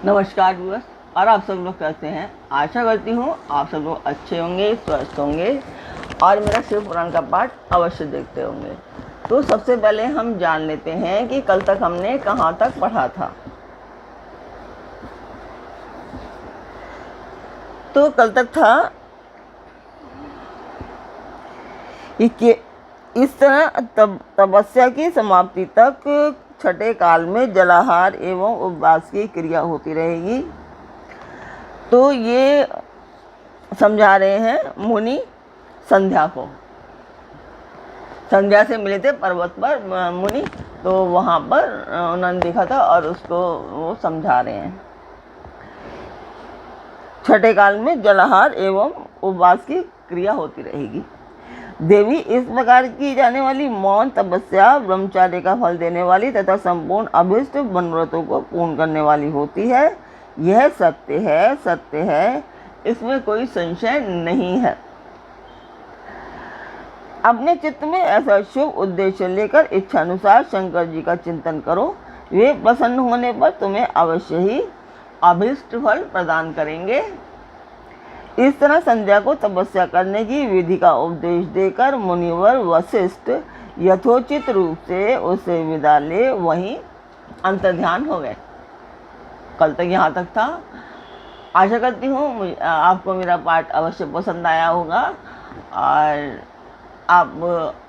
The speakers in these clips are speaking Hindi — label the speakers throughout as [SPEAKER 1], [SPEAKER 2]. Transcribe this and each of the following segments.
[SPEAKER 1] नमस्कार व्यूअर्स। और आप सब लोग कैसे हैं? आशा करती हूँ आप सब लोग अच्छे होंगे, स्वस्थ होंगे और मेरा शिव पुराण का पाठ अवश्य देखते होंगे। तो सबसे पहले हम जान लेते हैं कि कल तक हमने कहाँ तक पढ़ा था। तो कल तक था कि इस तरह तपस्या की समाप्ति तक छठे काल में जलाहार एवं उपवास की क्रिया होती रहेगी। तो ये समझा रहे हैं मुनि संध्या को। संध्या से मिले थे पर्वत पर मुनि, तो वहाँ पर उन्होंने देखा था और उसको वो समझा रहे हैं। छठे काल में जलाहार एवं उपवास की क्रिया होती रहेगी। देवी इस प्रकार की जाने वाली मौन तपस्या ब्रह्मचार्य का फल देने वाली तथा संपूर्ण अभिष्ट मनोरथों को पूर्ण करने वाली होती है। यह सत्य है, सत्य है, इसमें कोई संशय नहीं है। अपने चित्त में ऐसा शुभ उद्देश्य लेकर इच्छानुसार शंकर जी का चिंतन करो। वे प्रसन्न होने पर तुम्हें अवश्य ही अभिष्ट फल प्रदान करेंगे। इस तरह संध्या को तपस्या करने की विधि का उपदेश देकर मुनिवर वशिष्ठ यथोचित रूप से उसे विदा ले वहीं अंतर्ध्यान हो गए। कल तक यहाँ तक था। आशा करती हूँ आपको मेरा पाठ अवश्य पसंद आया होगा और आप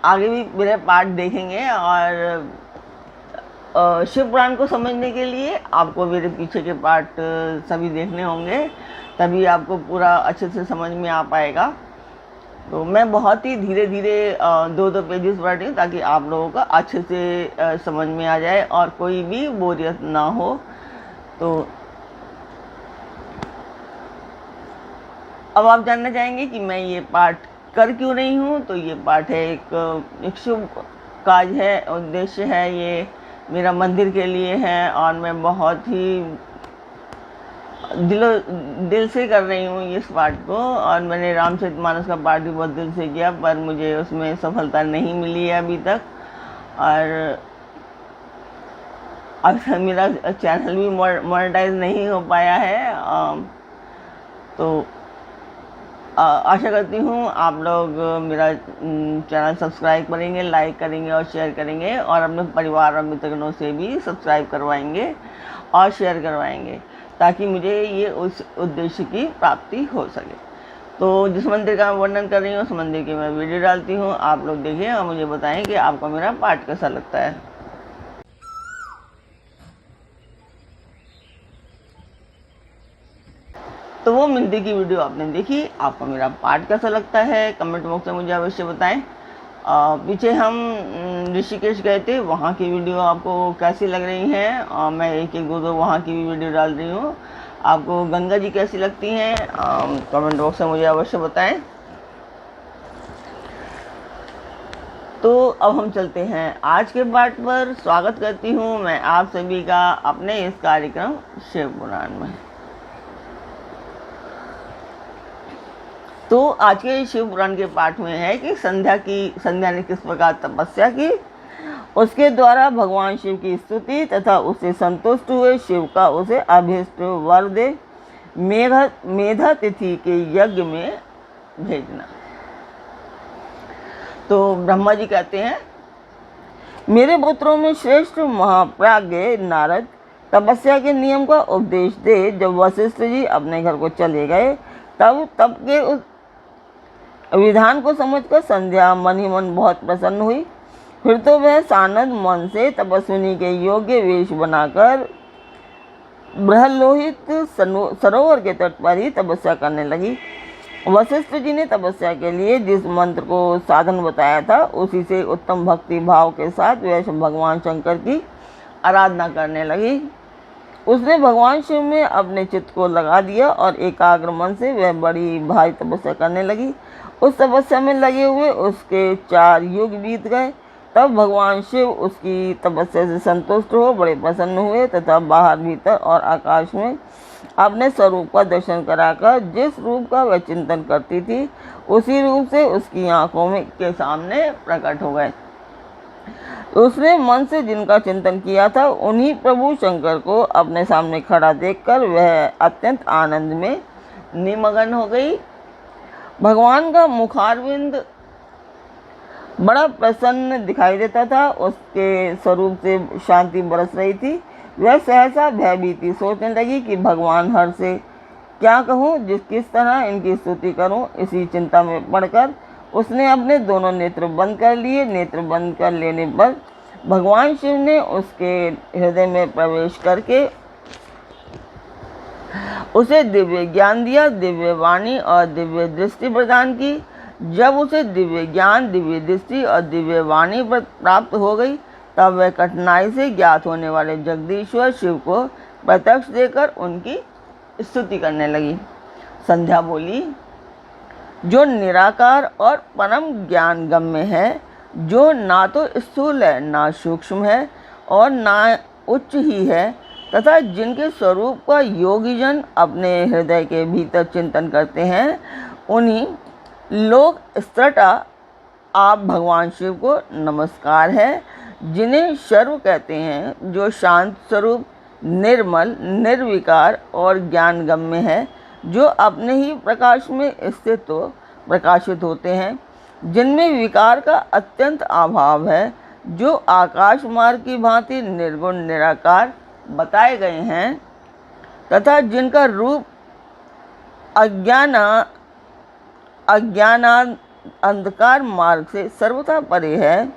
[SPEAKER 1] आगे भी मेरे पाठ देखेंगे। और शिव पुराण को समझने के लिए आपको मेरे पीछे के पाठ सभी देखने होंगे, तभी आपको पूरा अच्छे से समझ में आ पाएगा। तो मैं बहुत ही धीरे धीरे दो पेजेस पढ़ रही हूँ ताकि आप लोगों को अच्छे से समझ में आ जाए और कोई भी बोरियत ना हो। तो अब आप जानना चाहेंगे कि मैं ये पाठ कर क्यों रही हूँ। तो ये पाठ है एक शुभ काज है, उद्देश्य है, ये मेरा मंदिर के लिए है और मैं बहुत ही दिल से कर रही हूँ इस पाठ को। और मैंने रामचरितमानस का पाठ भी बहुत दिल से किया, पर मुझे उसमें सफलता नहीं मिली है अभी तक। और अब मेरा चैनल भी मोनेटाइज नहीं हो पाया है। तो आशा करती हूँ आप लोग मेरा चैनल सब्सक्राइब करेंगे, लाइक करेंगे और शेयर करेंगे और अपने परिवार और मित्रों से भी सब्सक्राइब करवाएंगे और शेयर करवाएंगे ताकि मुझे ये उस उद्देश्य की प्राप्ति हो सके। तो जिस मंदिर का मैं वर्णन कर रही हूँ उस मंदिर की मैं वीडियो डालती हूँ, आप लोग देखिए और मुझे बताएं कि आपको मेरा पाठ कैसा लगता है। तो वो मंदिर की वीडियो आपने देखी, आपको मेरा पाठ कैसा लगता है कमेंट बॉक्स में मुझे अवश्य बताएं। पीछे हम ऋषिकेश गए थे, वहाँ की वीडियो आपको कैसी लग रही हैं। मैं एक दो वहाँ की भी वीडियो डाल रही हूँ। आपको गंगा जी कैसी लगती हैं कमेंट बॉक्स में मुझे अवश्य बताएं। तो अब हम चलते हैं आज के पाठ पर। स्वागत करती हूँ मैं आप सभी का अपने इस कार्यक्रम शिव पुराण में। तो आज के शिव पुराण के पाठ में है कि संध्या ने किस प्रकार तपस्या की, उसके द्वारा भगवान शिव की स्तुति तथा उससे संतुष्ट हुए शिव का उसे अभीष्ट वर दे मेधा तिथि के यज्ञ में भेजना। तो ब्रह्मा जी कहते हैं, मेरे पुत्रों में श्रेष्ठ महाप्राज्ञ नारद तपस्या के नियम का उपदेश दे जब वशिष्ठ जी अपने घर को चले गए तब के उस विधान को समझकर संध्या मन ही मन बहुत प्रसन्न हुई। फिर तो वह सानंद मन से तपस्विनी के योग्य वेश बनाकर बृहलोहित सरोवर के तट पर ही तपस्या करने लगी। वशिष्ठ जी ने तपस्या के लिए जिस मंत्र को साधन बताया था उसी से उत्तम भक्ति भाव के साथ वह भगवान शंकर की आराधना करने लगी। उसने भगवान शिव में अपने चित्त को लगा दिया और एकाग्र मन से वह बड़ी भारी तपस्या करने लगी। उस तपस्या में लगे हुए उसके 4 युग बीत गए। तब भगवान शिव उसकी तपस्या से संतुष्ट हो बड़े प्रसन्न हुए तथा बाहर भीतर और आकाश में अपने स्वरूप का दर्शन कराकर जिस रूप का वह चिंतन करती थी उसी रूप से उसकी आंखों में के सामने प्रकट हो गए। उसने मन से जिनका चिंतन किया था उन्हीं प्रभु शंकर को अपने सामने खड़ा देखकर वह अत्यंत आनंद में निमग्न हो गई। भगवान का मुखारविंद बड़ा प्रसन्न दिखाई देता था। उसके स्वरूप से शांति बरस रही थी। वह सहसा भयभीति सोचने लगी कि भगवान हर से क्या कहूँ, किस तरह इनकी स्तुति करूँ। इसी चिंता में पड़कर उसने अपने दोनों नेत्र बंद कर लिए। नेत्र बंद कर लेने पर भगवान शिव ने उसके हृदय में प्रवेश करके उसे दिव्य ज्ञान दिया, दिव्य वाणी और दिव्य दृष्टि प्रदान की। जब उसे दिव्य ज्ञान, दिव्य दृष्टि और दिव्य वाणी प्राप्त हो गई, तब वह कठिनाई से ज्ञात होने वाले जगदीश्वर शिव को प्रत्यक्ष देकर उनकी स्तुति करने लगी। संध्या बोली, जो निराकार और परम ज्ञान गम्य है, जो ना तो स्थूल है, ना सूक्ष्म है और ना उच्च ही है, तथा जिनके स्वरूप का योगी जन अपने हृदय के भीतर चिंतन करते हैं, उन्हीं लोक स्त्रटा आप भगवान शिव को नमस्कार है, जिन्हें सर्व कहते हैं, जो शांत स्वरूप, निर्मल, निर्विकार और ज्ञानगम्य है, जो अपने ही प्रकाश में स्थित हो प्रकाशित होते हैं, जिनमें विकार का अत्यंत अभाव है, जो आकाश मार्ग की भांति निर्गुण निराकार बताए गए हैं, तथा जिनका रूप अज्ञान अंधकार मार्ग से सर्वथा परे है,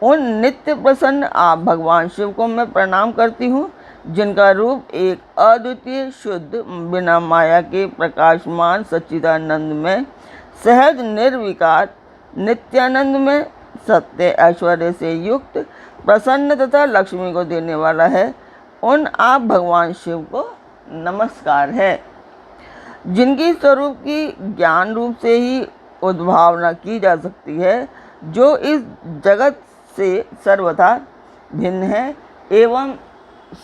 [SPEAKER 1] उन नित्य प्रसन्न आप भगवान शिव को मैं प्रणाम करती हूँ, जिनका रूप एक अद्वितीय शुद्ध बिना माया के प्रकाशमान सच्चिदानंद में सहज निर्विकार नित्यानंद में सत्य ऐश्वर्य से युक्त प्रसन्न तथा लक्ष्मी को देने वाला है, उन आप भगवान शिव को नमस्कार है, जिनकी स्वरूप की ज्ञान रूप से ही उद्भावना की जा सकती है, जो इस जगत से सर्वथा भिन्न है एवं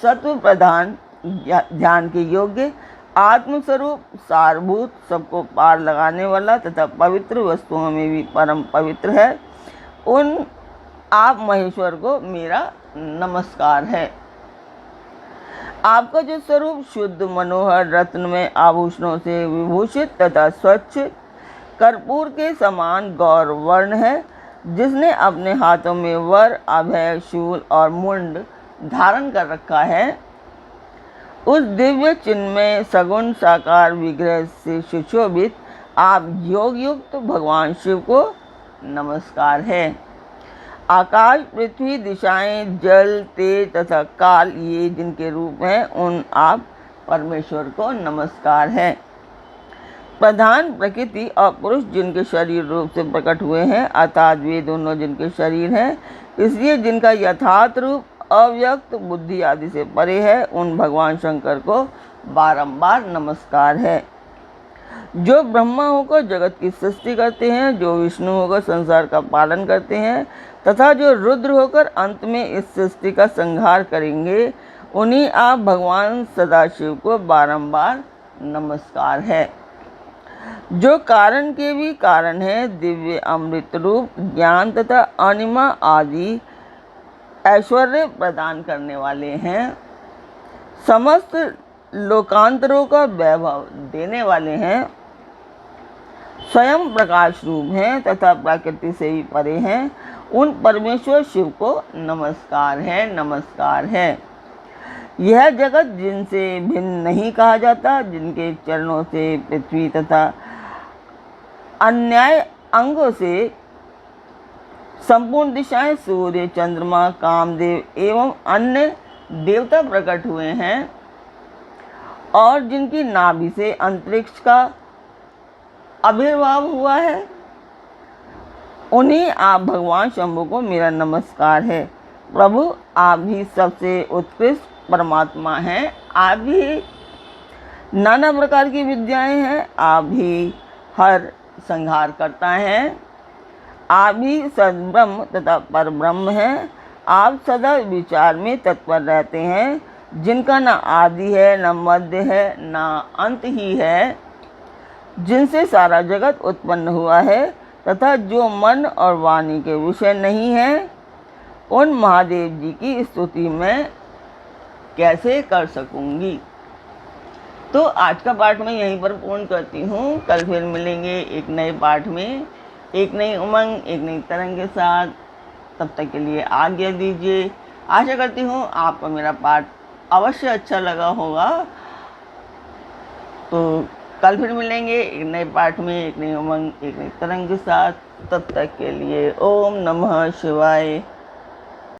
[SPEAKER 1] सत्व प्रधान ध्यान के योग्य आत्मस्वरूप सारभूत सबको पार लगाने वाला तथा पवित्र वस्तुओं में भी परम पवित्र है, उन आप महेश्वर को मेरा नमस्कार है। आपका जो स्वरूप शुद्ध मनोहर रत्नमय आभूषणों से विभूषित तथा स्वच्छ कर्पूर के समान गौर वर्ण है, जिसने अपने हाथों में वर, अभय, शूल और मुंड धारण कर रखा है, उस दिव्य चिन्मय सगुण साकार विग्रह से सुशोभित आप योग युक्त भगवान शिव को नमस्कार है। आकाश, पृथ्वी, दिशाएं, जल, तेज तथा काल ये जिनके रूप हैं, उन आप परमेश्वर को नमस्कार है। प्रधान प्रकृति और पुरुष जिनके शरीर रूप से प्रकट हुए हैं, अर्थात वे दोनों जिनके शरीर हैं, इसलिए जिनका यथार्थ रूप अव्यक्त बुद्धि आदि से परे है, उन भगवान शंकर को बारंबार नमस्कार है। जो ब्रह्मा होकर जगत की सृष्टि करते हैं, जो विष्णु होकर संसार का पालन करते हैं तथा जो रुद्र होकर अंत में इस सृष्टि का संहार करेंगे, उन्हीं आप भगवान सदाशिव को बारंबार नमस्कार है। जो कारण के भी कारण है, दिव्य अमृत रूप ज्ञान तथा अनिमा आदि ऐश्वर्य प्रदान करने वाले हैं, समस्त लोकांतरों का वैभव देने वाले हैं, स्वयं प्रकाश रूप हैं तथा प्रकृति से भी परे हैं, उन परमेश्वर शिव को नमस्कार है, नमस्कार है। यह जगत जिनसे भिन्न नहीं कहा जाता, जिनके चरणों से पृथ्वी तथा अन्याय अंगों से संपूर्ण दिशाएं, सूर्य, चंद्रमा, कामदेव एवं अन्य देवता प्रकट हुए हैं, और जिनकी नाभि से अंतरिक्ष का आविर्भाव हुआ है, उन्हीं आप भगवान शंभु को मेरा नमस्कार है। प्रभु, आप ही सबसे उत्कृष्ट परमात्मा हैं, आप ही नाना प्रकार की विद्याएं हैं, आप ही हर संहार करता हैं, आप ही सद्ब्रह्म तथा परब्रह्म हैं। आप सदा विचार में तत्पर रहते हैं, जिनका न आदि है, न मध्य है, न अंत ही है, जिनसे सारा जगत उत्पन्न हुआ है तथा जो मन और वाणी के विषय नहीं है, उन महादेव जी की स्तुति मैं कैसे कर सकूंगी। तो आज का पाठ मैं यहीं पर पूर्ण करती हूँ। कल फिर मिलेंगे एक नए पाठ में, एक नई उमंग, एक नई तरंग के साथ। तब तक के लिए आज्ञा दीजिए। आशा करती हूँ आपको मेरा पाठ अवश्य अच्छा लगा होगा। तो कल फिर मिलेंगे एक नए पाठ में, एक नई उमंग, एक नई तरंग के साथ। तब तक के लिए ओम नमः शिवाय।